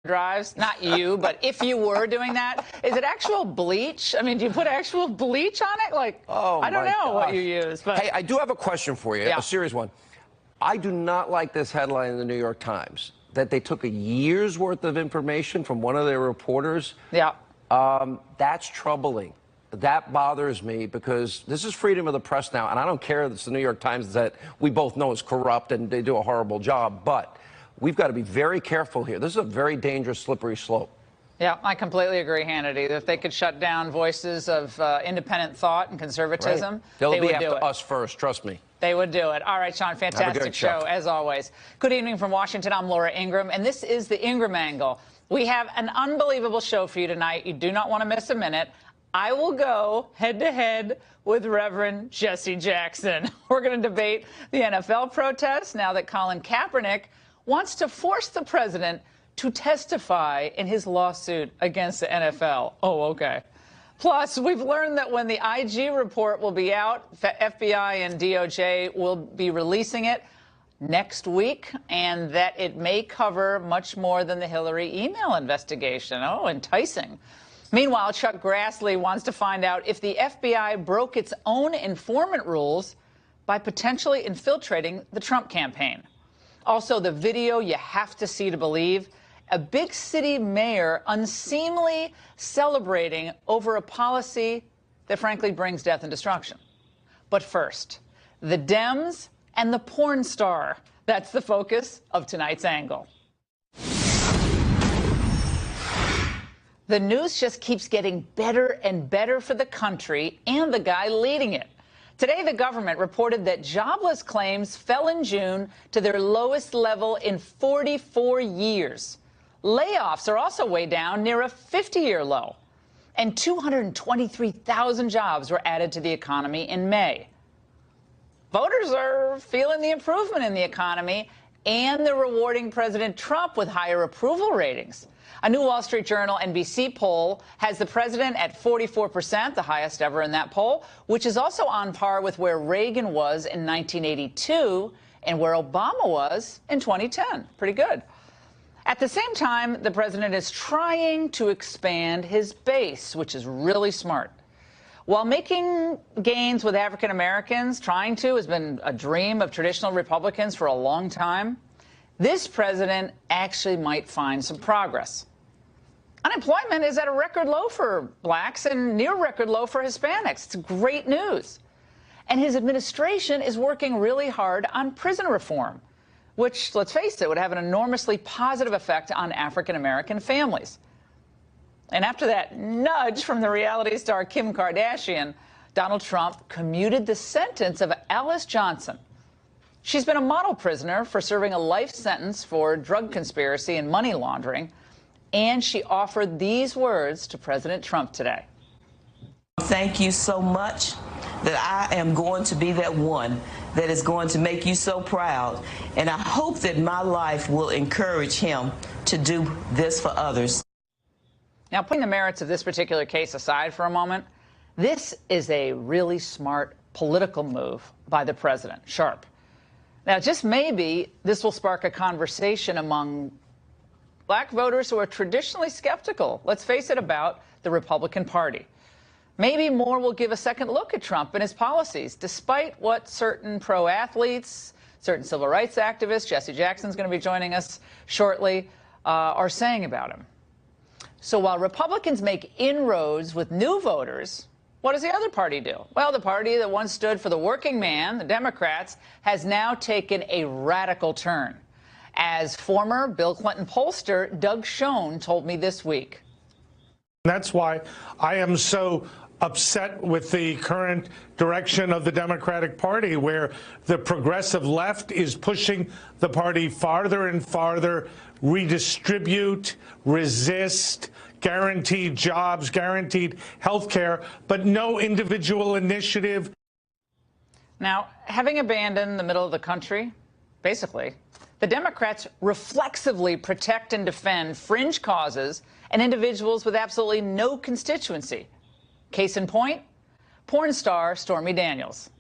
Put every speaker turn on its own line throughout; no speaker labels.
drives, not you, but if you were doing that, is it actual bleach? I mean, do you put actual bleach on it? Like,
oh,
I don't know what you use. But
hey, I do have a question for you,
yeah.
A serious one. I do not like this headline in the New York Times that they took a year's worth of information from one of their reporters.
Yeah.
That's troubling. That bothers me because this is freedom of the press now, and I don't care that it's the New York Times that we both know is corrupt and they do a horrible job, but we've got to be very careful here. This is a very dangerous, slippery slope.
Yeah, I completely agree, Hannity. If they could shut down voices of independent thought and conservatism,
right. They'll
they
be
would
after
do it.
us first, trust me.
They would do it. All right, Sean, fantastic show, as always. Good evening from Washington. I'm Laura Ingraham, and this is the Ingraham Angle. We have an unbelievable show for you tonight. You do not want to miss a minute. I will go head-to-head with Reverend Jesse Jackson. We're going to debate the NFL protests now that Colin Kaepernick wants to force the president to testify in his lawsuit against the NFL. Oh, okay. Plus, we've learned that when the IG report will be out, FBI and DOJ will be releasing it next week, and that it may cover much more than the Hillary email investigation. Oh, enticing. Meanwhile, Chuck Grassley wants to find out if the FBI broke its own informant rules by potentially infiltrating the Trump campaign. Also, the video you have to see to believe. A big city mayor unseemly celebrating over a policy that frankly brings death and destruction. But first, the Dems and the porn star. That's the focus of tonight's angle. The news just keeps getting better and better for the country and the guy leading it. Today, the government reported that jobless claims fell in June to their lowest level in 44 years. Layoffs are also way down, near a 50-year low. And 223,000 jobs were added to the economy in May. Voters are feeling the improvement in the economy, and they're rewarding President Trump with higher approval ratings. A new Wall Street Journal NBC poll has the president at 44%, the highest ever in that poll, which is also on par with where Reagan was in 1982 and where Obama was in 2010. Pretty good. At the same time, the president is trying to expand his base, which is really smart. While making gains with African Americans, has been a dream of traditional Republicans for a long time, this president actually might find some progress. Unemployment is at a record low for blacks and near record low for Hispanics. It's great news. And his administration is working really hard on prison reform, which, let's face it, would have an enormously positive effect on African-American families. And after that nudge from the reality star Kim Kardashian, Donald Trump commuted the sentence of Alice Johnson. She's been a model prisoner for serving a life sentence for drug conspiracy and money laundering, and she offered these words to President Trump today.
Thank you so much. That I am going to be that one that is going to make you so proud. And I hope that my life will encourage him to do this for others.
Now, putting the merits of this particular case aside for a moment, this is a really smart political move by the president. Sharp. Now, just maybe this will spark a conversation among black voters who are traditionally skeptical, let's face it, about the Republican Party. Maybe more will give a second look at Trump and his policies, despite what certain pro-athletes, certain civil rights activists, Jesse Jackson's going to be joining us shortly, are saying about him. So while Republicans make inroads with new voters, what does the other party do? Well, the party that once stood for the working man, the Democrats, has now taken a radical turn, as former Bill Clinton pollster Doug Schoen told me this week.
That's why I am so upset with the current direction of the Democratic Party, where the progressive left is pushing the party farther and farther, redistribute, resist, guaranteed jobs, guaranteed health care, but no individual initiative.
Now, having abandoned the middle of the country, basically, the Democrats reflexively protect and defend fringe causes and individuals with absolutely no constituency. Case in point, porn star Stormy Daniels.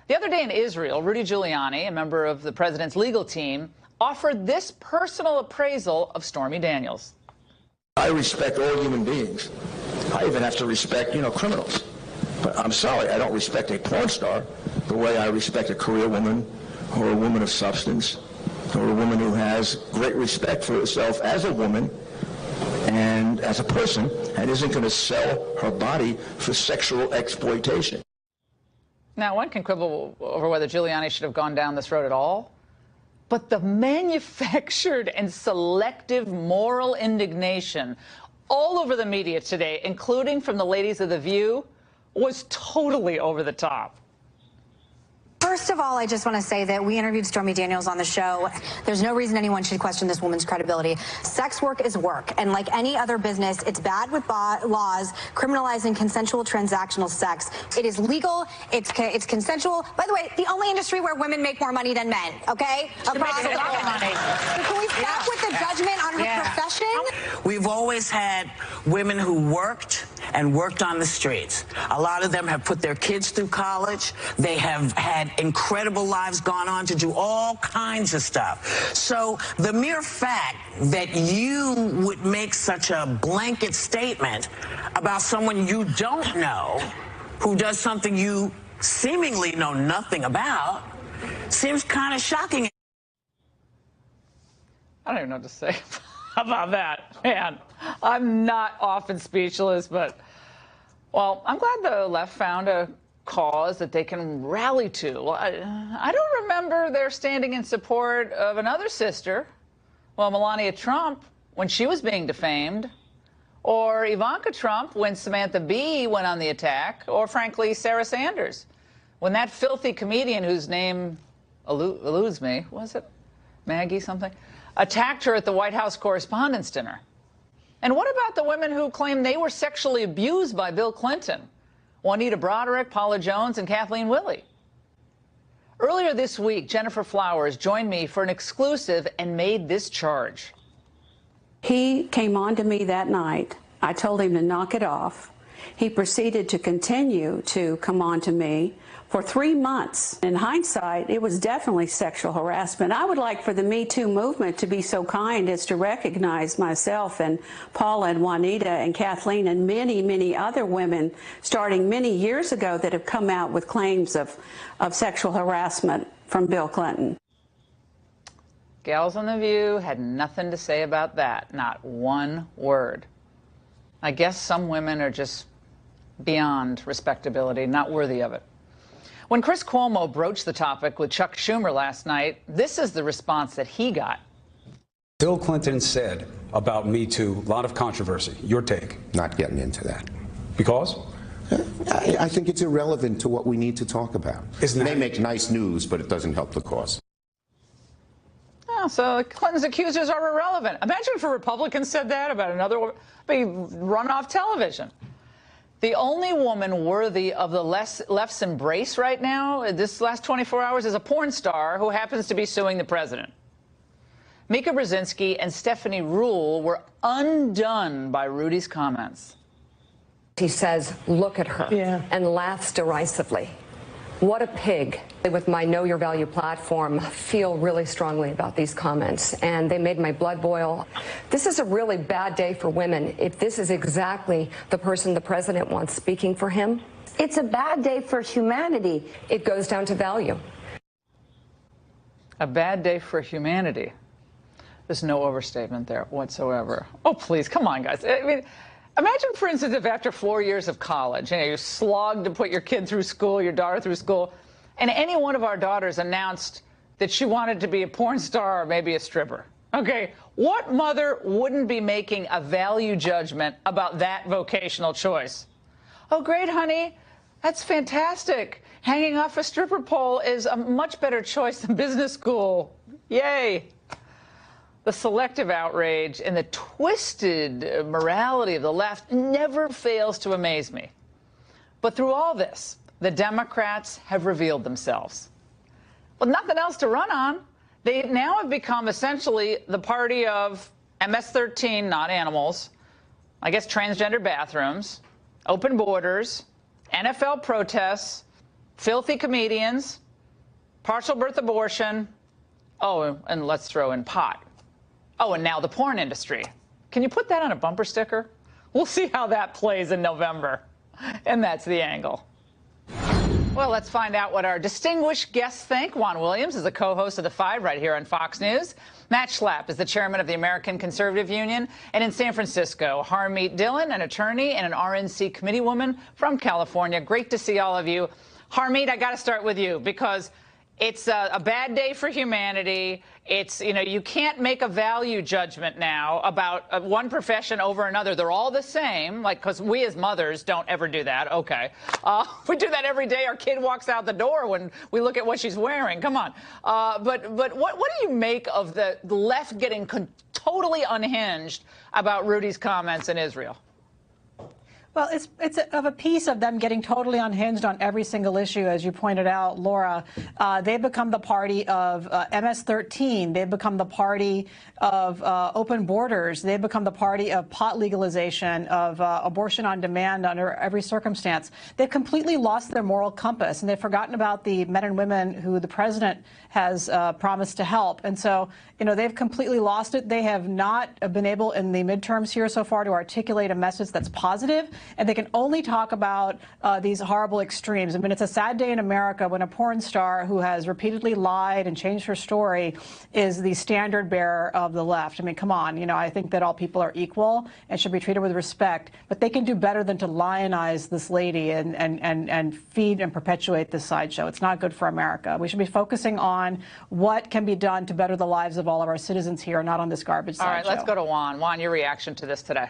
The other day in Israel, Rudy Giuliani, a member of the president's legal team, offered this personal appraisal of Stormy Daniels.
I respect all human beings. I even have to respect, criminals. But I'm sorry, I don't respect a porn star the way I respect a career woman or a woman of substance or a woman who has great respect for herself as a woman and as a person and isn't going to sell her body for sexual exploitation.
Now, one can quibble over whether Giuliani should have gone down this road at all, but the manufactured and selective moral indignation all over the media today, including from the ladies of The View, was totally over the top.
First of all, I just want to say that we interviewed Stormy Daniels on the show. There's no reason anyone should question this woman's credibility. Sex work is work, and like any other business, it's bad with laws criminalizing consensual transactional sex. It is legal, it's consensual. By the way, the only industry where women make more money than men, okay? Across the board. So can we stop with the judgment on her profession?
We've always had women who worked and worked on the streets. A lot of them have put their kids through college. They have had incredible lives, gone on to do all kinds of stuff. So the mere fact that you would make such a blanket statement about someone you don't know, who does something you seemingly know nothing about, seems kind of shocking.
I don't even know what to say about that. Man, I'm not often speechless, but, well, I'm glad the left found a cause that they can rally to. Well, I don't remember their standing in support of another sister, well, Melania Trump, when she was being defamed, or Ivanka Trump when Samantha Bee went on the attack, or, frankly, Sarah Sanders, when that filthy comedian whose name eludes me, was it Maggie something, attacked her at the White House Correspondents' Dinner. And what about the women who claim they were sexually abused by Bill Clinton? Juanita Broderick, Paula Jones, and Kathleen Willey. Earlier this week, Jennifer Flowers joined me for an exclusive and made this charge.
He came on to me that night. I told him to knock it off. He proceeded to continue to come on to me for 3 months. In hindsight, it was definitely sexual harassment. I would like for the Me Too movement to be so kind as to recognize myself and Paula and Juanita and Kathleen and many, many other women starting many years ago that have come out with claims of sexual harassment from Bill Clinton.
Gals on The View had nothing to say about that, not one word. I guess some women are just beyond respectability, not worthy of it. When Chris Cuomo broached the topic with Chuck Schumer last night, this is the response that he got.
Bill Clinton said about Me Too, a lot of controversy. Your take?
Not getting into that.
Because?
I think it's irrelevant to what we need to talk about.
Isn't that...
It may make nice news, but it doesn't help the cause.
Oh, so Clinton's accusers are irrelevant. Imagine if a Republican said that about another woman, be run off television. The only woman worthy of the left's embrace right now, this last 24 hours, is a porn star who happens to be suing the president. Mika Brzezinski and Stephanie Ruhle were undone by Rudy's comments.
He says, look at her, and laughs derisively. What a pig. With my Know Your Value platform, feel really strongly about these comments, and they made my blood boil. This is a really bad day for women. If this is exactly the person the president wants speaking for him, it's a bad day for humanity. It goes down to value.
A bad day for humanity. There's no overstatement there whatsoever. Oh, please, come on, guys. I mean, imagine, for instance, if after 4 years of college, you're slogged to put your kid through school, your daughter through school, and any one of our daughters announced that she wanted to be a porn star or maybe a stripper. Okay, what mother wouldn't be making a value judgment about that vocational choice? Oh, great, honey. That's fantastic. Hanging off a stripper pole is a much better choice than business school. Yay. The selective outrage and the twisted morality of the left never fails to amaze me. But through all this, the Democrats have revealed themselves. With nothing else to run on, they now have become essentially the party of MS-13, not animals, I guess transgender bathrooms, open borders, NFL protests, filthy comedians, partial birth abortion, Oh, and let's throw in pot. Oh, and now the porn industry. Can you put that on a bumper sticker? We'll see how that plays in November. And that's The Angle. Well, let's find out what our distinguished guests think. Juan Williams is the co-host of The Five right here on Fox News. Matt Schlapp is the chairman of the American Conservative Union. And in San Francisco, Harmeet Dillon, an attorney and an RNC committee woman from California. Great to see all of you. Harmeet, I got to start with you because it's a bad day for humanity. It's, you know, you can't make a value judgment now about one profession over another. They're all the same, like, because we as mothers don't ever do that. Okay. We do that every day. Our kid walks out the door when we look at what she's wearing. Come on. But what do you make of the left getting totally unhinged about Rudy's comments in Israel?
Well, it's of a piece of them getting totally unhinged on every single issue, as you pointed out, Laura. They've become the party of MS-13. They've become the party of open borders. They've become the party of pot legalization, of abortion on demand under every circumstance. They've completely lost their moral compass, and they've forgotten about the men and women who the president has promised to help. And so, you know, they've completely lost it. They have not been able in the midterms here so far to articulate a message that's positive. And they can only talk about these horrible extremes. I mean, it's a sad day in America when a porn star who has repeatedly lied and changed her story is the standard bearer of the left. I mean, come on. You know, I think that all people are equal and should be treated with respect. But they can do better than to lionize this lady and feed and perpetuate this sideshow. It's not good for America. We should be focusing on what can be done to better the lives of all of our citizens here, not on this garbage sideshow.
All right, let's go to Juan. Juan, your reaction to this today?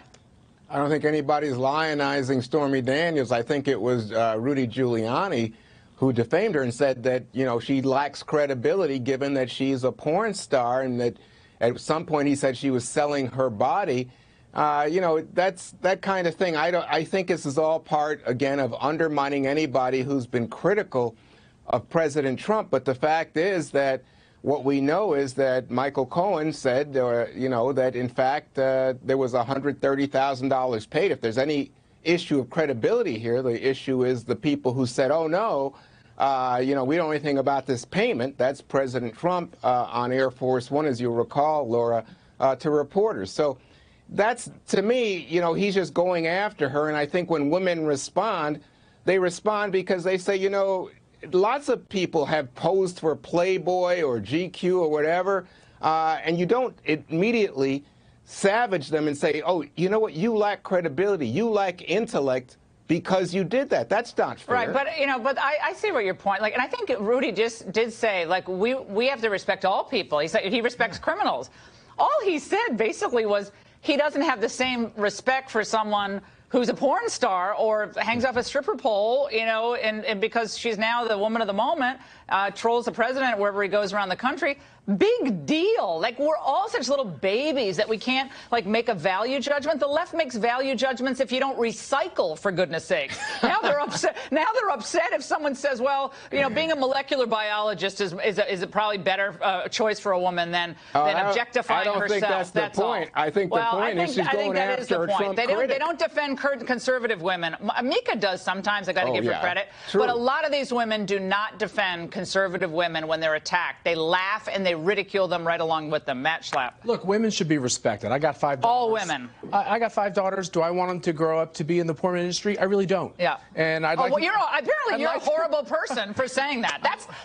I don't think anybody's lionizing Stormy Daniels. I think it was Rudy Giuliani who defamed her and said that, you know, she lacks credibility given that she's a porn star and that at some point he said she was selling her body. You know, that's that kind of thing. I think this is all part, again, of undermining anybody who's been critical of President Trump. But the fact is that what we know is that Michael Cohen said, you know, that in fact there was $130,000 paid. If there's any issue of credibility here, the issue is the people who said, oh, no, you know, we don't know anything about this payment. That's President Trump on Air Force One, as you recall, Laura, to reporters. So that's, to me, you know, he's just going after her. And I think when women respond, they respond because they say, you know, lots of people have posed for Playboy or GQ or whatever, and you don't immediately savage them and say, oh, you know what, you lack credibility, you lack intellect because you did that. That's not fair.
Right, but, you know, but I see what your point, like, and I think Rudy just did say, like, we have to respect all people. He said he respects criminals. All he said basically was he doesn't have the same respect for someone who's a porn star or hangs off a stripper pole, you know, and because she's now the woman of the moment, trolls the president wherever he goes around the country. Big deal. Like, we're all such little babies that we can't, like, make a value judgment. The left makes value judgments if you don't recycle, for goodness sake. Now they're upset. Now they're upset if someone says, well, you know, being a molecular biologist is a probably better choice for a woman than objectifying herself.
I don't think that's the point.
All.
I think the point is she's going after a Trump critic.
They don't defend conservative women. Mika does sometimes. I got to give her credit.
True.
But a lot of these women do not defend conservative women when they're attacked. They laugh and they ridicule them right along with them. Matt Schlapp.
Look, women should be respected. I got 5 daughters.
All women.
I got 5 daughters. Do I want them to grow up to be in the porn industry? I really don't.
Yeah.
And I'd
like. Well, apparently you're a horrible person for saying that.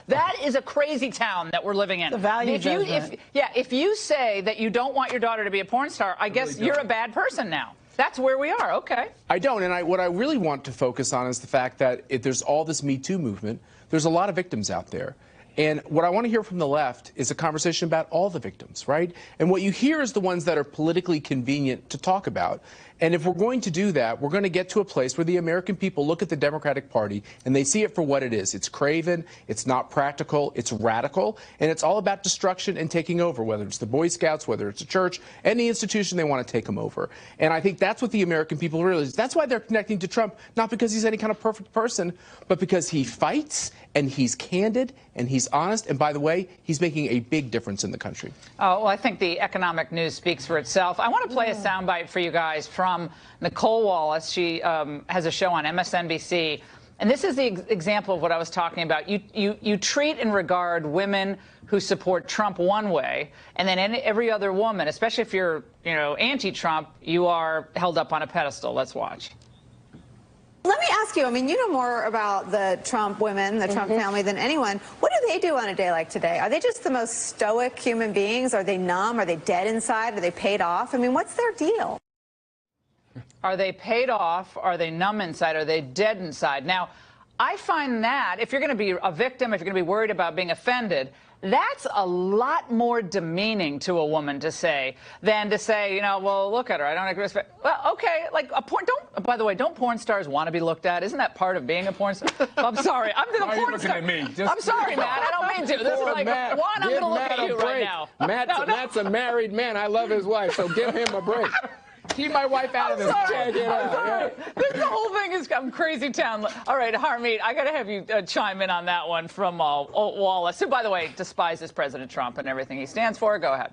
That is a crazy town that we're living in.
The value judgment.
If you say that you don't want your daughter to be a porn star, I guess you're a bad person now. That's where we are. Okay.
I don't. And what I really want to focus on is the fact that if there's all this Me Too movement, there's a lot of victims out there. And what I want to hear from the left is a conversation about all the victims, right? And what you hear is the ones that are politically convenient to talk about. And if we're going to do that, we're going to get to a place where the American people look at the Democratic Party and they see it for what it is. It's craven, it's not practical, it's radical, and it's all about destruction and taking over, whether it's the Boy Scouts, whether it's a church, any institution, they want to take them over. And I think that's what the American people realize. That's why they're connecting to Trump, not because he's any kind of perfect person, but because he fights and he's candid and he's honest. And by the way, he's making a big difference in the country.
Oh, well, I think the economic news speaks for itself. I want to play a soundbite for you guys from Nicole Wallace. She has a show on MSNBC. And this is the example of what I was talking about. You treat and regard women who support Trump one way, and then every other woman, especially if you're, anti-Trump, you are held up on a pedestal. Let's watch.
Let me ask you, I mean, you know more about the Trump women, the Trump family than anyone. What do they do on a day like today? Are they just the most stoic human beings? Are they numb? Are they dead inside? Are they paid off? I mean, what's their deal?
Are they paid off? Are they numb inside? Are they dead inside? Now, I find that if you're going to be a victim, if you're going to be worried about being offended, that's a lot more demeaning to a woman to say than to say, well, look at her. I don't respect. Well, okay, like a porn. By the way, don't porn stars want to be looked at? Isn't that part of being a porn star? I'm sorry. I'm the porn star.
At me?
I'm sorry, Matt. I don't mean to. This is like
Matt,
Juan. I'm going to look
Matt
at you right now.
Matt's a married man. I love his wife, so give him a break. Keep my wife out of this.
Check it out. The whole thing is crazy town. All right, Harmeet, I got to have you chime in on that one from Wallace, who, by the way, despises President Trump and everything he stands for. Go ahead.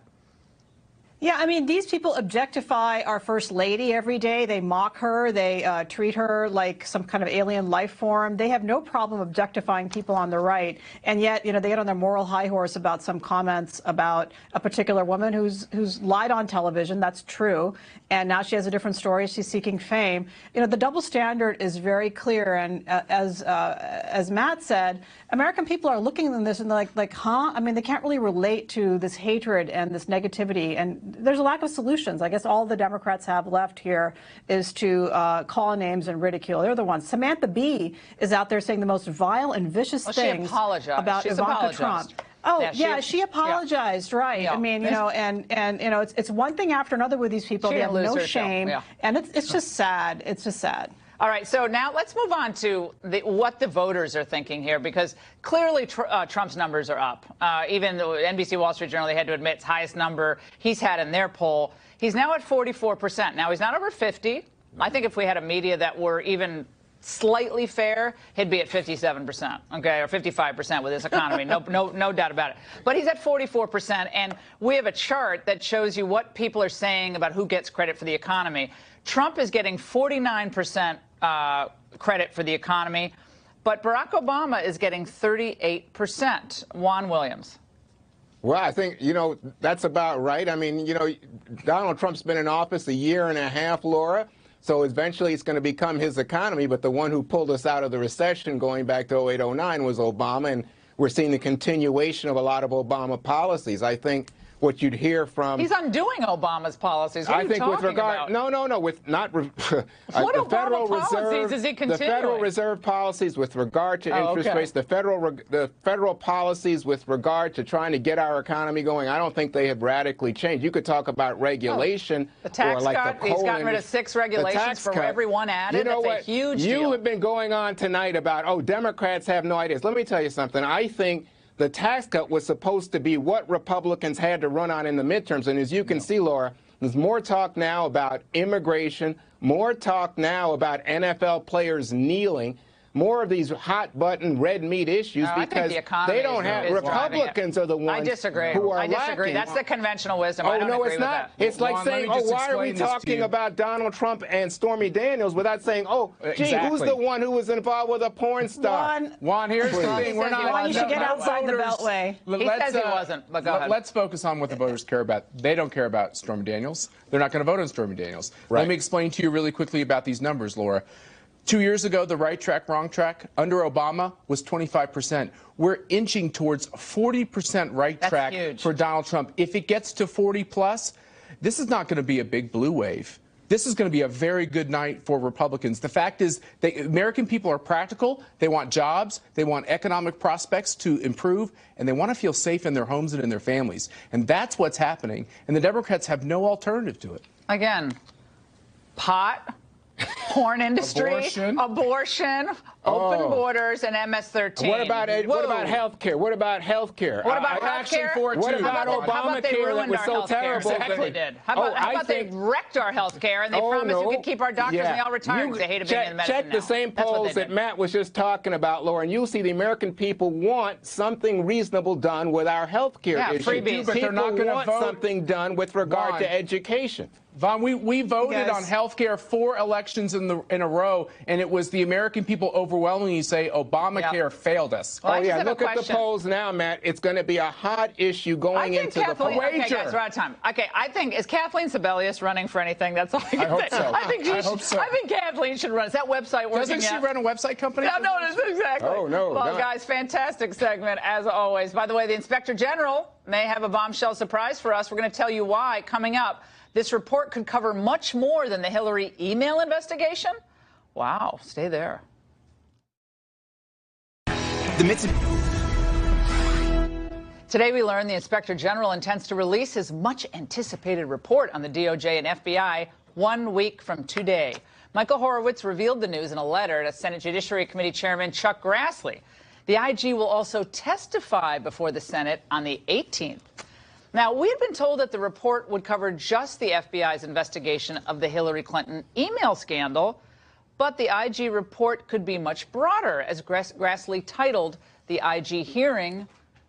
Yeah, I mean, these people objectify our first lady every day. They mock her. They treat her like some kind of alien life form. They have no problem objectifying people on the right. And yet, they get on their moral high horse about some comments about a particular woman who's lied on television. That's true. And now she has a different story. She's seeking fame. The double standard is very clear. And as Matt said, American people are looking at this and they're like, huh? I mean, they can't really relate to this hatred and this negativity. And there's a lack of solutions. I guess all the Democrats have left here is to call names and ridicule. They're the ones. Samantha Bee is out there saying the most vile and vicious things about Ivanka Trump. Oh, yeah, she apologized, right. Yeah. I mean, it's one thing after another with these people. They have no shame. Yeah. And it's just sad. It's just sad.
All right, so now let's move on to what the voters are thinking here, because clearly Trump's numbers are up. Even the NBC Wall Street Journal, they had to admit, it's highest number he's had in their poll. He's now at 44%. Now, he's not over 50. I think if we had a media that were even slightly fair, he'd be at 57%, okay, or 55% with his economy. No doubt about it. But he's at 44%, and we have a chart that shows you what people are saying about who gets credit for the economy. Trump is getting 49% credit for the economy, but Barack Obama is getting 38%. Juan Williams.
Well, I think, that's about right. I mean, Donald Trump's been in office a year and a half, Laura. So eventually it's going to become his economy. But the one who pulled us out of the recession going back to 08-09 was Obama. And we're seeing the continuation of a lot of Obama policies. I think what you'd hear from...
He's undoing Obama's policies. What are you talking
with regard,
about?
No, with not...
What
the
Obama
Federal
policies
Reserve,
is he continuing?
The Federal Reserve policies with regard to interest rates, the federal policies with regard to trying to get our economy going, I don't think they have radically changed. You could talk about regulation.
The tax
or like
cut,
the
he's gotten rid of 6 regulations for every one added. That's a huge deal.
You have been going on tonight about, Democrats have no ideas. Let me tell you something. I think the tax cut was supposed to be what Republicans had to run on in the midterms. And as you can see, Laura, there's more talk now about immigration, more talk now about NFL players kneeling, more of these hot-button red meat issues because they don't have... Republicans are the ones who are
I disagree.
lacking.
That's the conventional wisdom. I don't
no,
agree
it's not.
With that.
It's like saying, why are we talking about Donald Trump and Stormy Daniels without saying, who's the one who was involved with a porn star?
Juan, here's the thing.
We're not... you should get outside the Beltway.
He says he wasn't, but go ahead.
Let's focus on what the voters care about. They don't care about Stormy Daniels. They're not going to vote on Stormy Daniels.
Right.
Let me explain to you really quickly about these numbers, Laura. 2 years ago, the right track, wrong track under Obama was 25%. We're inching towards 40% right track for Donald Trump. If it gets to 40 plus, this is not going to be a big blue wave. This is going to be a very good night for Republicans. The fact is, American people are practical. They want jobs. They want economic prospects to improve. And they want to feel safe in their homes and in their families. And that's what's happening. And the Democrats have no alternative to it.
Again, pot, porn industry, abortion, open borders, and MS-13.
What about health care? What about health care?
What about health care?
What about Obamacare that was so terrible?
Exactly did. How about they wrecked our health care and they promised we could keep our doctors and they all retired because they hated being in medicine
Check the same polls that Matt was just talking about, Laura, and you'll see the American people want something reasonable done with our health care issue.
Freebies.
But they're not going to vote.
Something done with regard to education.
Vaughn, we voted on health care 4 elections in a row, and it was the American people overwhelmingly say Obamacare failed us.
Well, yeah, look at the polls now, Matt. It's going to be a hot issue going into the polls.
Okay, guys, we're out of time. Okay, I think, is Kathleen Sebelius running for anything? That's all I can
hope
say.
so.
I hope so. I think Kathleen should run. Is that website working
Doesn't she run a website company?
No, exactly.
Oh, no.
Well, guys, fantastic segment, as always. By the way, the Inspector General may have a bombshell surprise for us. We're going to tell you why coming up. This report could cover much more than the Hillary email investigation. Wow, stay there. Today we learned the Inspector General intends to release his much-anticipated report on the DOJ and FBI 1 week from today. Michael Horowitz revealed the news in a letter to Senate Judiciary Committee Chairman Chuck Grassley. The IG will also testify before the Senate on the 18th. Now, we had been told that the report would cover just the FBI's investigation of the Hillary Clinton email scandal, but the IG report could be much broader, as Grassley titled the IG hearing,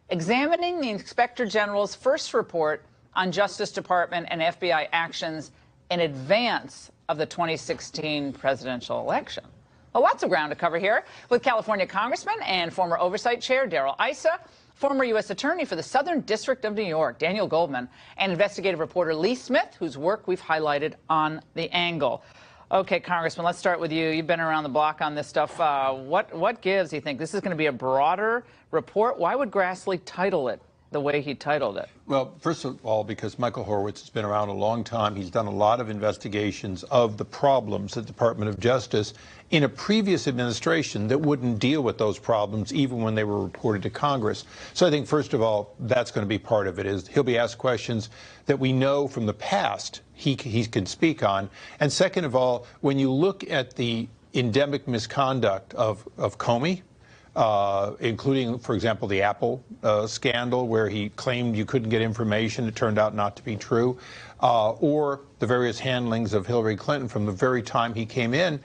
examining the Inspector General's first report on Justice Department and FBI actions in advance of the 2016 presidential election. Well, lots of ground to cover here with California Congressman and former Oversight Chair Darrell Issa, former U.S. Attorney for the Southern District of New York, Daniel Goldman, and investigative reporter Lee Smith, whose work we've highlighted on The Angle. Okay, Congressman, let's start with you. You've been around the block on this stuff. What gives, you think? This is going to be a broader report. Why would Grassley title it the way he titled it?
Well, first of all, because Michael Horowitz has been around a long time. He's done a lot of investigations of the problems at the Department of Justice in a previous administration that wouldn't deal with those problems even when they were reported to Congress. So I think, first of all, that's going to be part of it, is he'll be asked questions that we know from the past he can speak on. And second of all, when you look at the endemic misconduct of Comey, including, for example, the Apple scandal, where he claimed you couldn't get information. It turned out not to be true. Or the various handlings of Hillary Clinton from the very time he came in.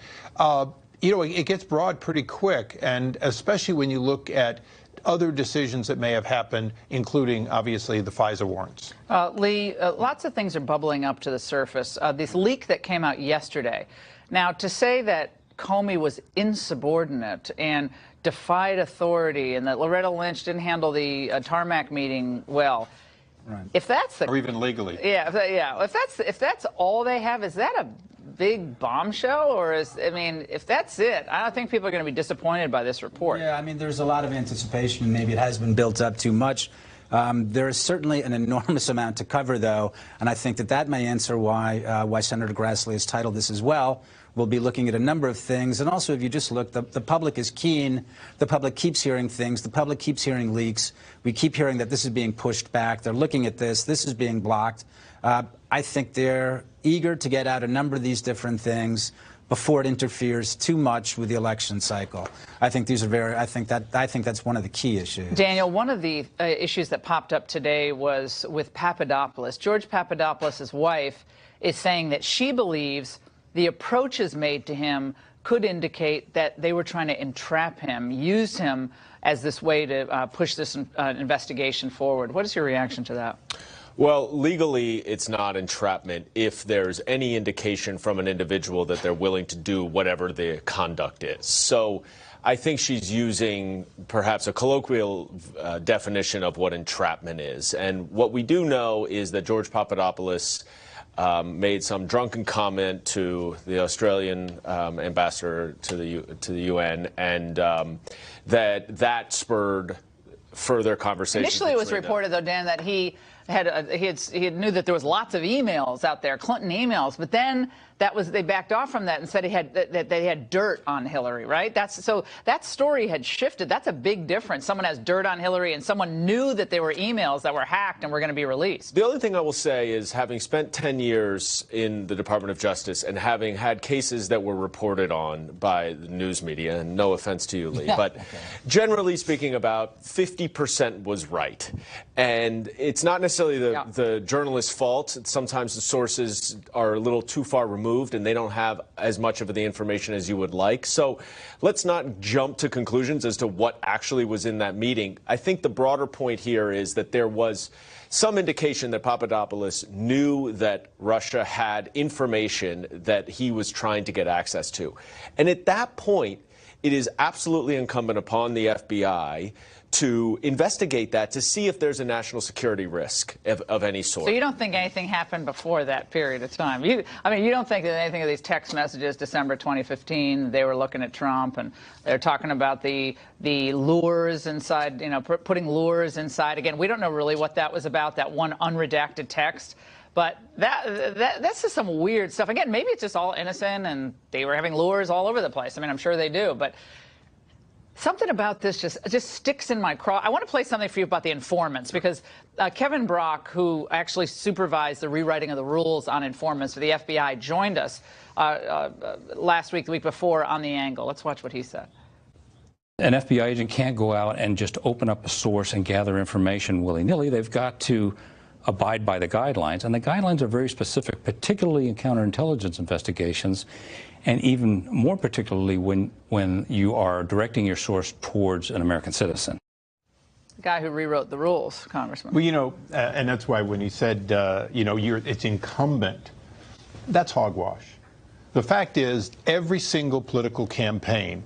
It gets broad pretty quick, and especially when you look at other decisions that may have happened, including, obviously, the FISA warrants.
Lee, lots of things are bubbling up to the surface. This leak that came out yesterday. Now, to say that Comey was insubordinate and defied authority, and that Loretta Lynch didn't handle the tarmac meeting well.
Right.
If that's the,
or even legally.
If that's all they have, is that a big bombshell, or if that's it, I don't think people are going to be disappointed by this report.
Yeah, I mean, there's a lot of anticipation. Maybe it has been built up too much. There is certainly an enormous amount to cover, though, and I think that may answer why Senator Grassley has titled this as well. We'll be looking at a number of things. And also, if you just look, the public is keen. The public keeps hearing things. The public keeps hearing leaks. We keep hearing that this is being pushed back. They're looking at this. This is being blocked. I think they're eager to get out a number of these different things before it interferes too much with the election cycle. I think these are I think that's one of the key issues.
Daniel, one of the issues that popped up today was with Papadopoulos. George Papadopoulos' wife is saying that she believes the approaches made to him could indicate that they were trying to entrap him, use him as this way to push this investigation forward. What is your reaction to that?
Well, legally, it's not entrapment if there's any indication from an individual that they're willing to do whatever the conduct is. So I think she's using perhaps a colloquial definition of what entrapment is. And what we do know is that George Papadopoulos made some drunken comment to the Australian ambassador to the UN, and that spurred further conversation.
Initially, it was reported, though, Dan, that he knew that there was lots of emails out there, Clinton emails, but then they backed off from that and said that they had dirt on Hillary, right? So that story had shifted. That's a big difference. Someone has dirt on Hillary, and someone knew that there were emails that were hacked and were going to be released.
The only thing I will say is, having spent 10 years in the Department of Justice and having had cases that were reported on by the news media, and no offense to you, Lee, but generally speaking, about 50% was right. And it's not necessarily the journalist's fault. Sometimes the sources are a little too far removed removed and they don't have as much of the information as you would like. So let's not jump to conclusions as to what actually was in that meeting. I think the broader point here is that there was some indication that Papadopoulos knew that Russia had information that he was trying to get access to. And at that point, it is absolutely incumbent upon the FBI to investigate that to see if there's a national security risk of any sort.
So you don't think anything happened before that period of time? I mean, you don't think that anything of these text messages, December 2015, they were looking at Trump and they're talking about the lures inside, you know, putting lures inside. Again, we don't know really what that was about, that one unredacted text. But that's just some weird stuff. Again, maybe it's just all innocent and they were having lures all over the place. I mean, I'm sure they do, but something about this just sticks in my craw. I want to play something for you about the informants, because Kevin Brock, who actually supervised the rewriting of the rules on informants for the FBI, joined us last week, the week before, on The Angle. Let's watch what he said.
An FBI agent can't go out and just open up a source and gather information willy-nilly. They've got to abide by the guidelines, and the guidelines are very specific, particularly in counterintelligence investigations, and even more particularly when you are directing your source towards an American citizen.
The guy who rewrote the rules, Congressman.
Well, you know, and that's why when he said, you know, it's incumbent, that's hogwash. The fact is, every single political campaign,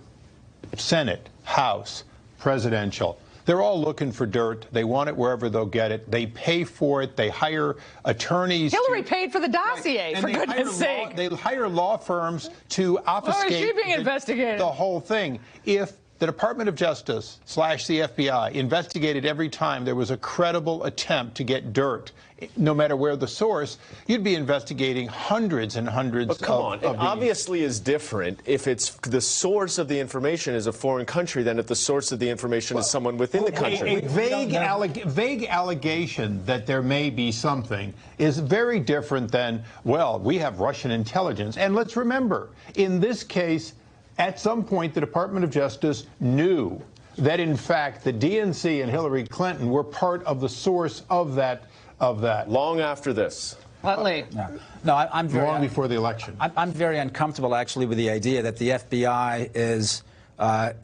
Senate, House, presidential, they're all looking for dirt. They want it wherever they'll get it. They pay for it. They hire attorneys.
Hillary paid for the dossier, for goodness sake.
They hire law firms to obfuscate
Why is she being investigated?
The whole thing. If the Department of Justice / the FBI investigated every time there was a credible attempt to get dirt, no matter where the source, you'd be investigating hundreds and hundreds
but come on, it obviously is different if it's the source of the information is a foreign country than if the source of the information is someone within the country.
A vague allegation that there may be something is very different than, well, we have Russian intelligence. And let's remember, in this case, at some point, the Department of Justice knew that, in fact, the DNC and Hillary Clinton were part of the source of that.
Long after this.
No, I'm very,
long before the election.
I'm very uncomfortable, actually, with the idea that the FBI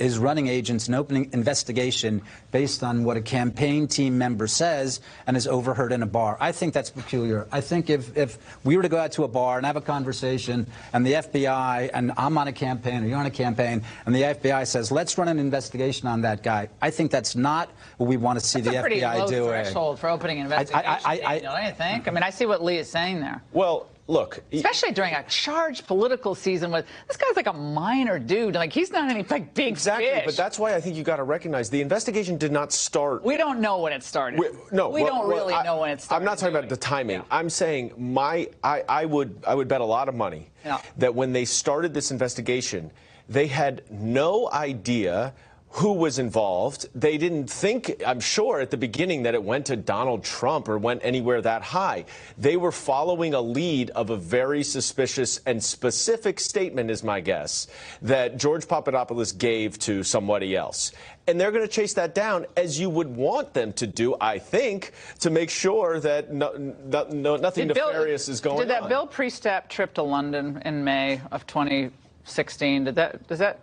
is running agents and opening investigation based on what a campaign team member says and is overheard in a bar. I think that's peculiar. I think if we were to go out to a bar and have a conversation and the FBI, and I'm on a campaign or you're on a campaign, and the FBI says, let's run an investigation on that guy, I think that's not what we want to see the FBI doing.
That's a pretty low threshold for opening an investigation, don't you think? I mean, I see what Lee is saying there.
Well, look,
especially during a charged political season, with this guy's like a minor dude. Like, he's not any like big fish.
But that's why I think you got to recognize the investigation did not start.
We don't know when it started. We don't really know when it started.
I'm not talking about the timing. Yeah. I'm saying I would bet a lot of money that when they started this investigation, they had no idea who was involved. They didn't think, I'm sure, at the beginning that it went to Donald Trump or went anywhere that high. They were following a lead of a very suspicious and specific statement, is my guess, that George Papadopoulos gave to somebody else. And they're going to chase that down, as you would want them to do, I think, to make sure that nothing nefarious is going on.
Did that Bill Priestap trip to London in May of 2016, does that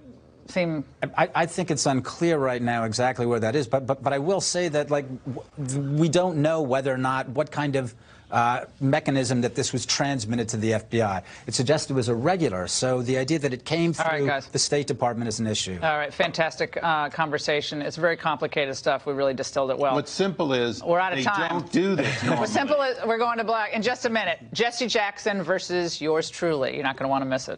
seem?
I think it's unclear right now exactly where that is, but I will say that, like, we don't know whether or not what kind of mechanism that this was transmitted to the FBI. It suggests it was irregular, so the idea that it came through the State Department is an issue.
All right, fantastic conversation. It's very complicated stuff. We really distilled it well.
What's simple is
we're out of time.
They don't do this normally.
What's simple is we're going to black in just a minute. Jesse Jackson versus yours truly. You're not going to want to miss it.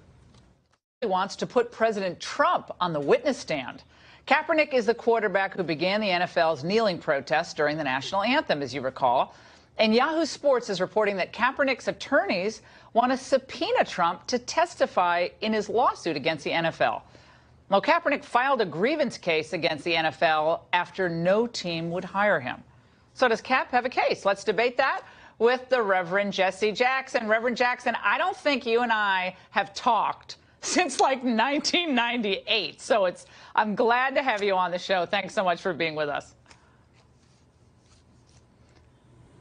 Wants to put President Trump on the witness stand. Kaepernick is the quarterback who began the NFL's kneeling protest during the national anthem, as you recall. And Yahoo Sports is reporting that Kaepernick's attorneys want to subpoena Trump to testify in his lawsuit against the NFL. Well, Kaepernick filed a grievance case against the NFL after no team would hire him. So does Cap have a case? Let's debate that with the Reverend Jesse Jackson. Reverend Jackson, I don't think you and I have talked since like 1998. So I'm glad to have you on the show. Thanks so much for being with us.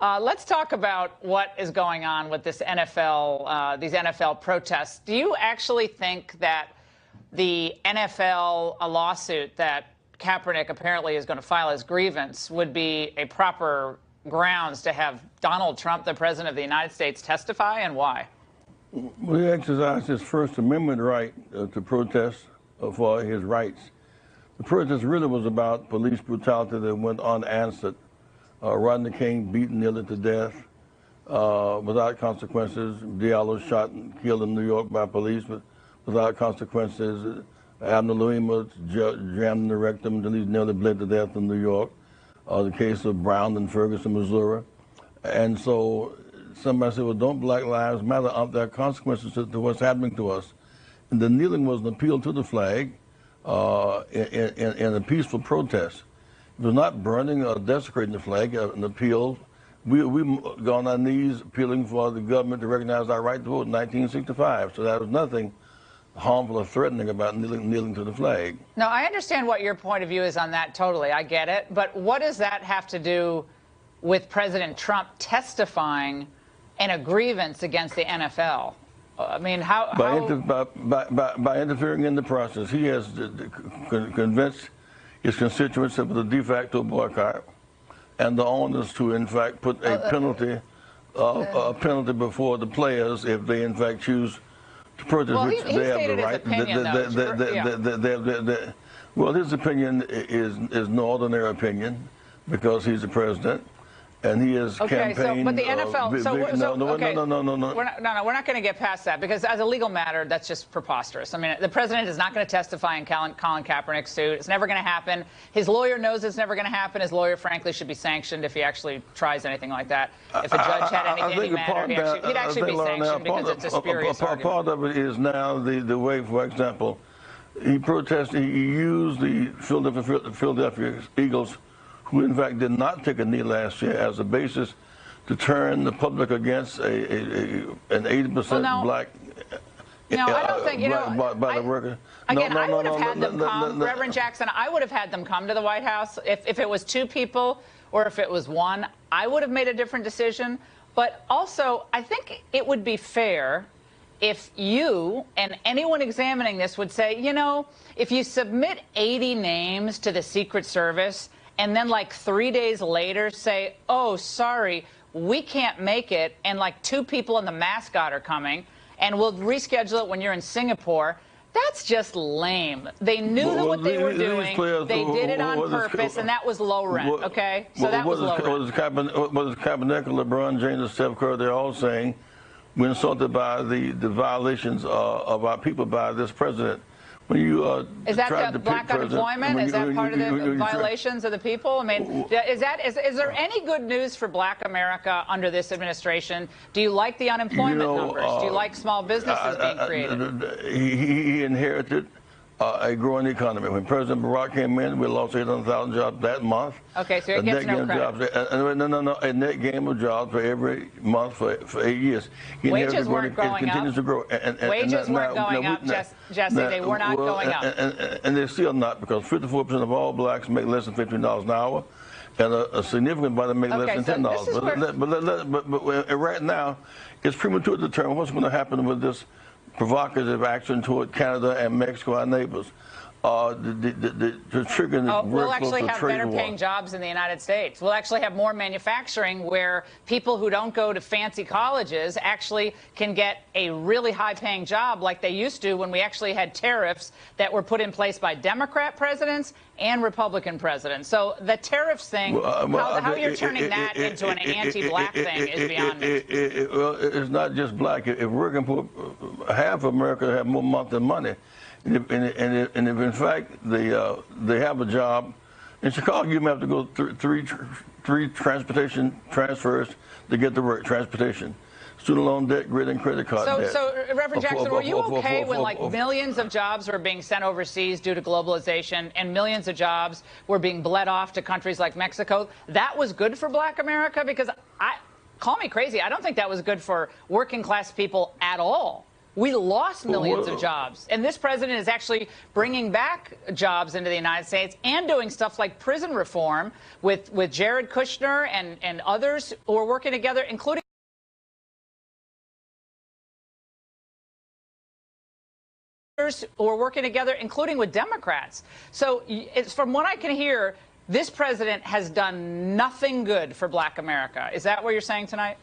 Let's talk about what is going on with this NFL, these NFL protests. Do you actually think that the NFL lawsuit that Kaepernick apparently is going to file as grievance would be a proper grounds to have Donald Trump, the president of the United States, testify, and why?
Well, he exercised his First Amendment right to protest for his rights. The protest really was about police brutality that went unanswered. Rodney King beaten nearly to death without consequences. Diallo shot and killed in New York by police without consequences. Abner Louima jammed in the rectum until he nearly bled to death in New York. The case of Brown in Ferguson, Missouri. And so somebody said, well, don't Black Lives Matter? There are consequences to what's happening to us. And the kneeling was an appeal to the flag in a peaceful protest. It was not burning or desecrating the flag, an appeal. We got on our knees appealing for the government to recognize our right to vote in 1965. So there was nothing harmful or threatening about kneeling to the flag.
No, I understand what your point of view is on that totally. I get it. But what does that have to do with President Trump testifying in a grievance against the NFL? I mean,
By interfering in the process, he has convinced his constituents of the de facto boycott and the owners to, in fact, put a penalty before the players if they, in fact, choose to protest,
well,
which they have the right. Well, his opinion is no ordinary opinion because he's the president. And he is campaigning.
So, but the NFL.
No.
We're not going to get past that because, as a legal matter, that's just preposterous. I mean, the president is not going to testify in Colin Kaepernick's suit. It's never going to happen. His lawyer knows it's never going to happen. His lawyer, frankly, should be sanctioned if he actually tries anything like that. If a judge had any matter, he'd actually be sanctioned because it's a spurious argument.
Part of it is now the way, for example, he protested. He used the Philadelphia Eagles, who in fact did not take a knee last year, as a basis to turn the public against an 80% black.
No, I don't think,
by the workers.
Again, I would have had them come, Reverend Jackson, I would have had them come to the White House. If it was 2 people or if it was 1, I would have made a different decision. But also, I think it would be fair if you and anyone examining this would say, you know, if you submit 80 names to the Secret Service, and then like 3 days later say, oh, sorry, we can't make it, and like 2 people and the mascot are coming, and we'll reschedule it when you're in Singapore, that's just lame. They knew what they were doing. They did it on purpose, and that was low rent, okay? So that was low rent.
What is Kaepernick, LeBron James, and Steph Curry, they're all saying we're insulted by the violations of our people by this president. When you
is that the black unemployment? Is that part of the violations of the people? I mean, is there any good news for black America under this administration? Do you like the unemployment numbers? Do you like small businesses being created?
He inherited a growing economy. When President Barack came in, we lost 800,000 jobs that month.
Okay, so it gets no credit.
No, a net gain of jobs for every month for 8 years.
Wages weren't going up.
It continues to grow.
Wages weren't going up, Jesse. They were not going up.
And they're still not, because 54% of all blacks make less than $15 an hour, and a significant amount make less than $10. But right now, it's premature to determine what's going to happen with this provocative action toward Canada and Mexico, our neighbors, to trigger this
we'll actually have better paying jobs in the United States. We'll actually have more manufacturing where people who don't go to fancy colleges actually can get a really high paying job like they used to when we actually had tariffs that were put in place by Democrat presidents and Republican presidents. So the tariffs thing, how you're turning that into an anti-black thing is beyond me.
Well, it's not just black. If working poor, half of America have more money than money. And if in fact they have a job, in Chicago you may have to go three transportation transfers to get to work. Transportation, student loan debt, credit card debt.
So Reverend Jackson, were you okay when like millions of jobs were being sent overseas due to globalization and millions of jobs were being bled off to countries like Mexico? That was good for black America? Because call me crazy, I don't think that was good for working class people at all. We lost millions of jobs. And this president is actually bringing back jobs into the United States and doing stuff like prison reform with Jared Kushner and others who are working together, including with Democrats. So it's, from what I can hear, this president has done nothing good for Black America. Is that what you're saying tonight?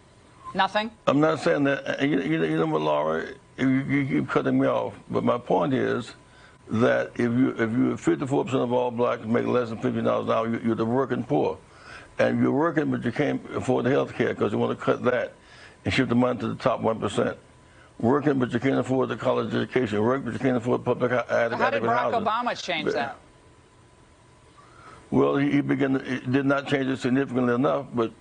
Nothing?
I'm not saying that. You know what, Laura? You keep cutting me off. But my point is that if you 54% of all blacks make less than $50 an hour, you're the working poor. And you're working, but you can't afford the health care because you want to cut that and shift the money to the top 1%. Working, but you can't afford the college education. Work, but you can't afford public adequate housing.
How did Barack Obama change that?
Well, he did not change it significantly enough, but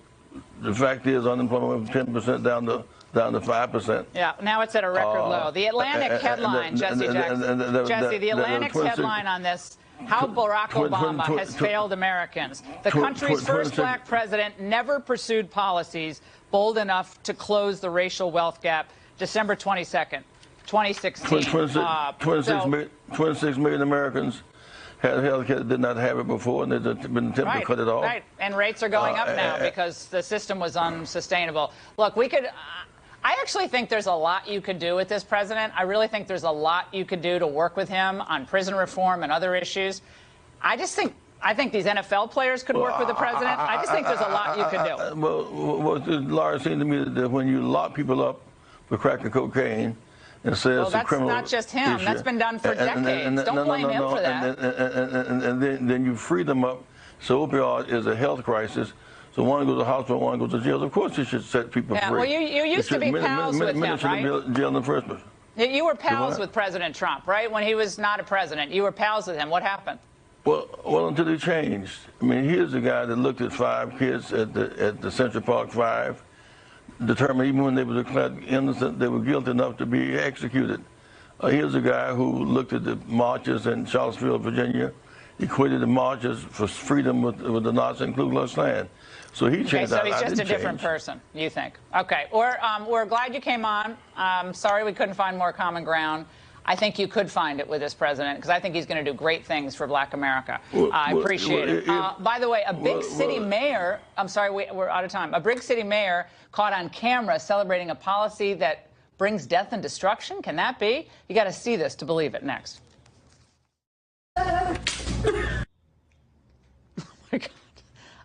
the fact is unemployment went from 10% down to 5%.
Yeah, now it's at a record low. The Atlantic headline, Jesse Jackson. Jesse, the Atlantic's headline on this, how Barack Obama has failed Americans. The country's first black president never pursued policies bold enough to close the racial wealth gap. December 22nd, 2016.
26 million Americans had health care that did not have it before, and there's been an attempt to cut it off.
Right, and rates are going up now because the system was unsustainable. Look, I actually think there's a lot you could do with this president. I really think there's a lot you could do to work with him on prison reform and other issues. I think these NFL players could work with the president. I just think there's a lot you could do.
Well, Laura, it seems to me that when you lock people up for crack and cocaine and say it's a criminal
that's not just him.
issue,
That's been done for decades. Don't blame him for that.
And then you free them up. So opioid is a health crisis. So one goes to the hospital, one goes to jail. Of course, you should set people free.
Well, you used to be pals with him, right?
Shouldn't be in jail in the first place.
You were pals with President Trump, right? When he was not a president, you were pals with him. What happened?
Well, until he changed. I mean, here's a guy that looked at 5 kids at the Central Park 5, determined even when they were declared innocent, they were guilty enough to be executed. Here's a guy who looked at the marches in Charlottesville, Virginia, equated the marches for freedom with the Nazi and Ku Klux Klan. So he changed.
So he's just a different person, you think? Okay. We're glad you came on. Sorry we couldn't find more common ground. I think you could find it with this president because I think he's going to do great things for Black America. I appreciate it. By the way, a big city mayor, I'm sorry, we're out of time. A big city mayor caught on camera celebrating a policy that brings death and destruction. Can that be? You got to see this to believe it. Next. Oh my God.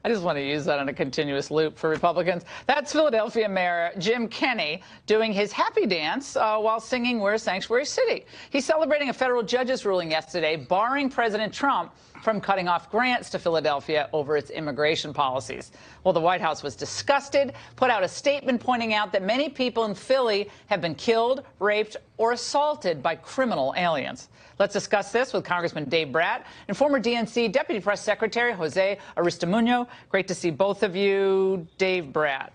I just want to use that on a continuous loop for Republicans. That's Philadelphia Mayor Jim Kenney doing his happy dance while singing We're a Sanctuary City. He's celebrating a federal judge's ruling yesterday barring President Trump from cutting off grants to Philadelphia over its immigration policies. Well, the White House was disgusted, put out a statement pointing out that many people in Philly have been killed, raped, or assaulted by criminal aliens. Let's discuss this with Congressman Dave Bratt and former DNC Deputy Press Secretary Jose Aristimuño. Great to see both of you. Dave Bratt,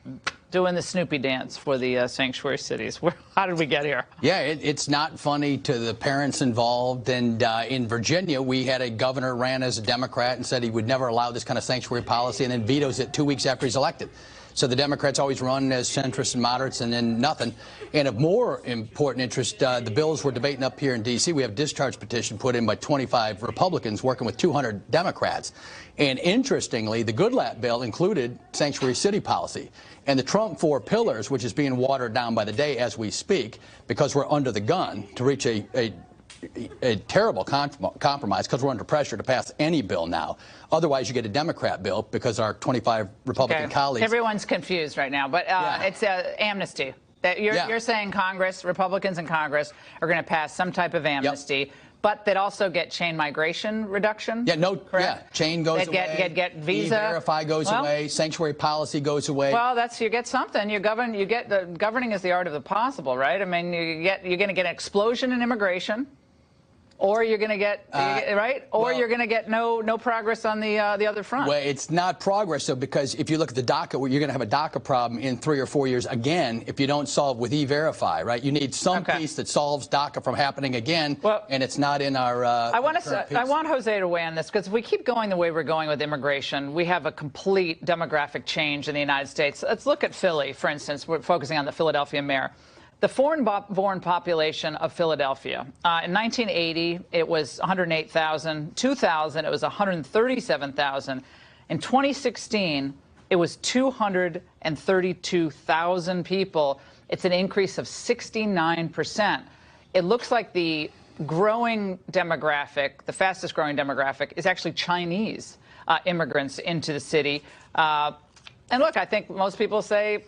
doing the Snoopy dance for the sanctuary cities. How did we get here?
Yeah, it's not funny to the parents involved. And in Virginia, we had a governor ran as a Democrat and said he would never allow this kind of sanctuary policy, and then vetoes it 2 weeks after he's elected. So the Democrats always run as centrists and moderates and then nothing. And of more important interest, the bills we're debating up here in D.C., we have a discharge petition put in by 25 Republicans working with 200 Democrats. And interestingly, the Goodlatte bill included sanctuary city policy. And the Trump 4 pillars, which is being watered down by the day as we speak, because we're under the gun to reach a terrible compromise because we're under pressure to pass any bill now. Otherwise, you get a Democrat bill because our 25 Republican colleagues.
Everyone's confused right now, but it's amnesty. That you're saying Congress, Republicans in Congress are going to pass some type of amnesty, but that also get chain migration reduction?
Chain goes away.
Get visa.
E-Verify goes away. Sanctuary policy goes away.
Well, you get something. Governing is the art of the possible, right? I mean, you're going to get an explosion in immigration. Or you're going to get you're going to get no progress on the other front.
Well, it's not progress, though, because if you look at the DACA, you're going to have a DACA problem in 3 or 4 years again if you don't solve with E-Verify, right? You need some piece that solves DACA from happening again, and it's not in our.
I want Jose to weigh on this because if we keep going the way we're going with immigration, we have a complete demographic change in the United States. Let's look at Philly, for instance. We're focusing on the Philadelphia mayor. The foreign-born population of Philadelphia, in 1980, it was 108,000. 2000, it was 137,000. In 2016, it was 232,000 people. It's an increase of 69%. It looks like the growing demographic, the fastest growing demographic, is actually Chinese immigrants into the city. And look, I think most people say,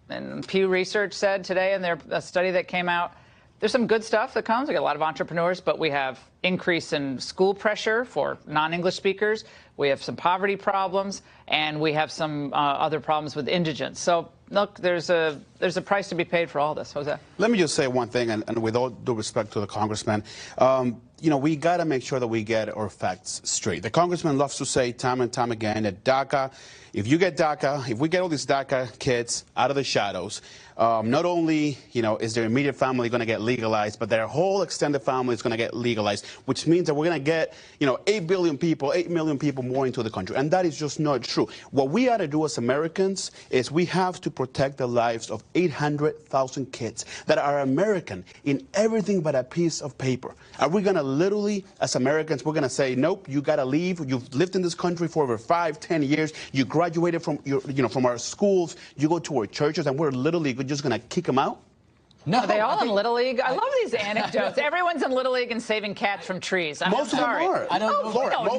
and Pew Research said today in their study that came out, there's some good stuff that comes. We got a lot of entrepreneurs, but we have increase in school pressure for non-English speakers. We have some poverty problems, and we have some other problems with indigents. So look, there's a price to be paid for all this. Jose?
Let me just say one thing, and with all due respect to the congressman, you know, we got to make sure that we get our facts straight. The congressman loves to say time and time again that DACA, if we get all these DACA kids out of the shadows, not only, you know, is their immediate family going to get legalized, but their whole extended family is going to get legalized, which means that we're going to get, you know, 8 million people more into the country. And that is just not true. What we ought to do as Americans is we have to protect the lives of 800,000 kids that are American in everything but a piece of paper. Are we going to literally, as Americans, we're going to say, nope, you got to leave. You've lived in this country for over 5, 10 years. You graduated from from our schools. You go to our churches, and we're literally just going to kick them out?
No, are they all in Little League? I love these anecdotes. Everyone's in Little League and saving cats from trees.
Most of them are.
I don't know that all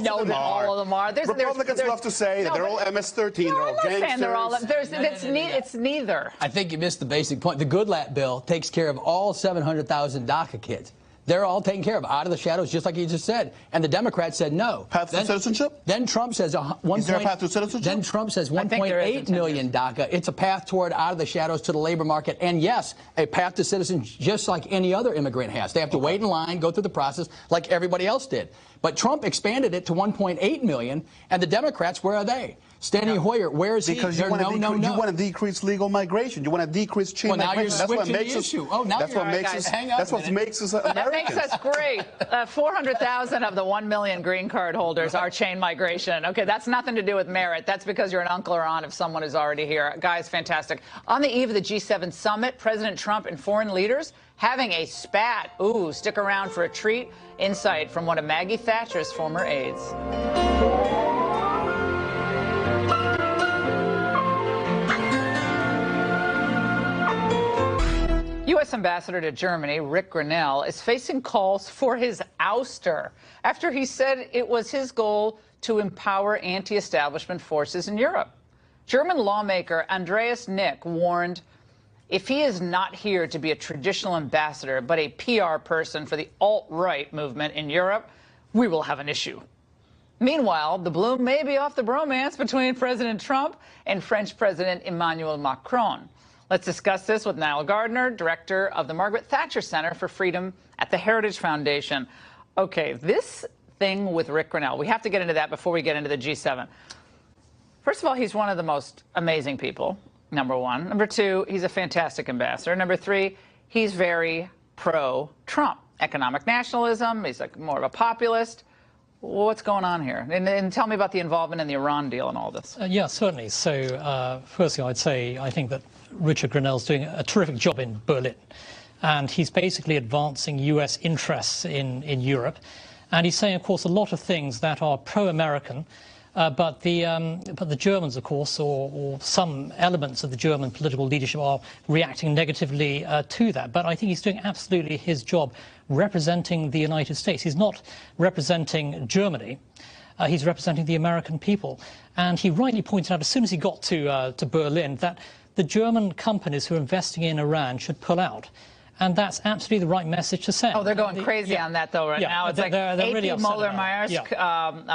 of them are.
Republicans love to say that they're all MS-13, they're all gangsters.
They're all. It's neither.
I think you missed the basic point. The Goodlatte bill takes care of all 700,000 DACA kids. They're all taken care of, out of the shadows, just like you just said. And the Democrats said no.
Path to citizenship?
Then Trump says
Is there a path to citizenship?
Then Trump says 1.8 million DACA. It's a path toward out of the shadows to the labor market. And yes, a path to citizenship, just like any other immigrant has. They have to wait in line, go through the process like everybody else did. But Trump expanded it to 1.8 million, and the Democrats, where are they? Steny Hoyer, where is he?
Because you want to decrease legal migration. You want to decrease chain migration.
That's what makes us. Oh, now
that's what makes us. That's what makes us Americans.
That makes us great. 400,000 of the 1 million green card holders are chain migration. Okay, that's nothing to do with merit. That's because you're an uncle or aunt of someone who's already here. Guys, fantastic. On the eve of the G7 summit, President Trump and foreign leaders having a spat. Ooh, stick around for a treat. Insight from one of Maggie Thatcher's former aides. U.S. Ambassador to Germany, Rick Grenell, is facing calls for his ouster after he said it was his goal to empower anti-establishment forces in Europe. German lawmaker Andreas Nick warned, if he is not here to be a traditional ambassador, but a PR person for the alt-right movement in Europe, we will have an issue. Meanwhile, the bloom may be off the bromance between President Trump and French President Emmanuel Macron. Let's discuss this with Niall Gardner, director of the Margaret Thatcher Center for Freedom at the Heritage Foundation. Okay, this thing with Rick Grenell, we have to get into that before we get into the G7. First of all, he's one of the most amazing people, number one. Number two, he's a fantastic ambassador. Number three, he's very pro-Trump. Economic nationalism, he's like more of a populist. What's going on here? And tell me about the involvement in the Iran deal and all this.
Yeah, certainly. So, firstly, I'd say I think that Richard Grenell's doing a terrific job in Berlin. And he's basically advancing U.S. interests in Europe. And he's saying, of course, a lot of things that are pro-American. But the Germans, of course, or some elements of the German political leadership are reacting negatively to that. But I think he's doing absolutely his job representing the United States. He's not representing Germany. He's representing the American people. And he rightly pointed out as soon as he got to Berlin that the German companies who are investing in Iran should pull out. And that's absolutely the right message to send.
Oh, they're going crazy on that, though, right now. It's like AP,
really
Moller-Maersk,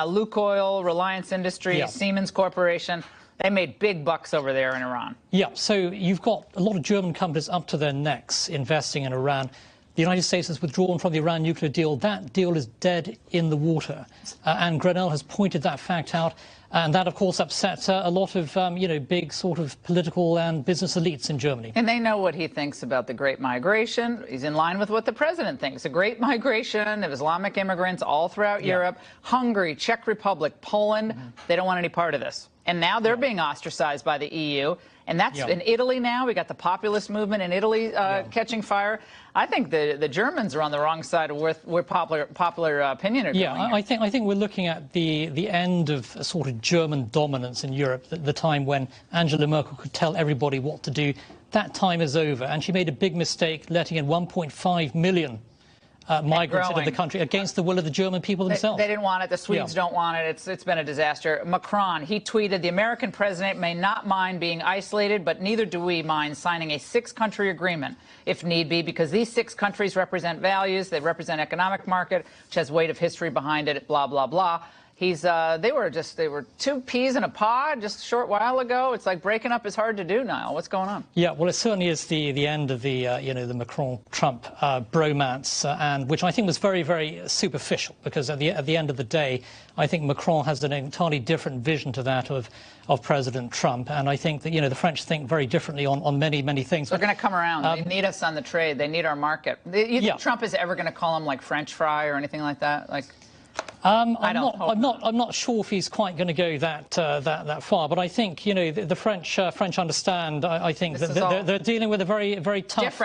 Lukoil, Reliance Industries, Siemens Corporation. They made big bucks over there in Iran.
Yeah, so you've got a lot of German companies up to their necks investing in Iran. The United States has withdrawn from the Iran nuclear deal. That deal is dead in the water. And Grenell has pointed that fact out. And that, of course, upsets a lot of, big sort of political and business elites in Germany.
And they know what he thinks about the Great Migration. He's in line with what the president thinks. A great migration of Islamic immigrants all throughout Europe. Hungary, Czech Republic, Poland, they don't want any part of this. and now they're being ostracized by the EU. And that's in Italy now. We got the populist movement in Italy catching fire. I think the Germans are on the wrong side of where popular opinion are going.
Yeah, I think we're looking at the end of a sort of German dominance in Europe, the time when Angela Merkel could tell everybody what to do. That time is over, and she made a big mistake letting in 1.5 million migrants into the country against the will of the German people themselves.
They didn't want it. The Swedes don't want it. It's been a disaster. Macron, he tweeted, the American president may not mind being isolated, but neither do we mind signing a 6-country agreement if need be, because these 6 countries represent values. They represent economic market, which has weight of history behind it, blah, blah, blah. They were 2 peas in a pod just a short while ago. It's like breaking up is hard to do now. What's going on?
Yeah, well, it certainly is the end of the the Macron-Trump bromance, and which I think was very, very superficial, because at the end of the day, I think Macron has an entirely different vision to that of President Trump, and I think that the French think very differently on many, many things.
They're going to come around. They need us on the trade. They need our market. You think Trump is ever going to call them like French fry or anything like that? Like.
I'm not sure if he's quite going to go that far, but I think the French understand. I think that they're dealing with a very, very tough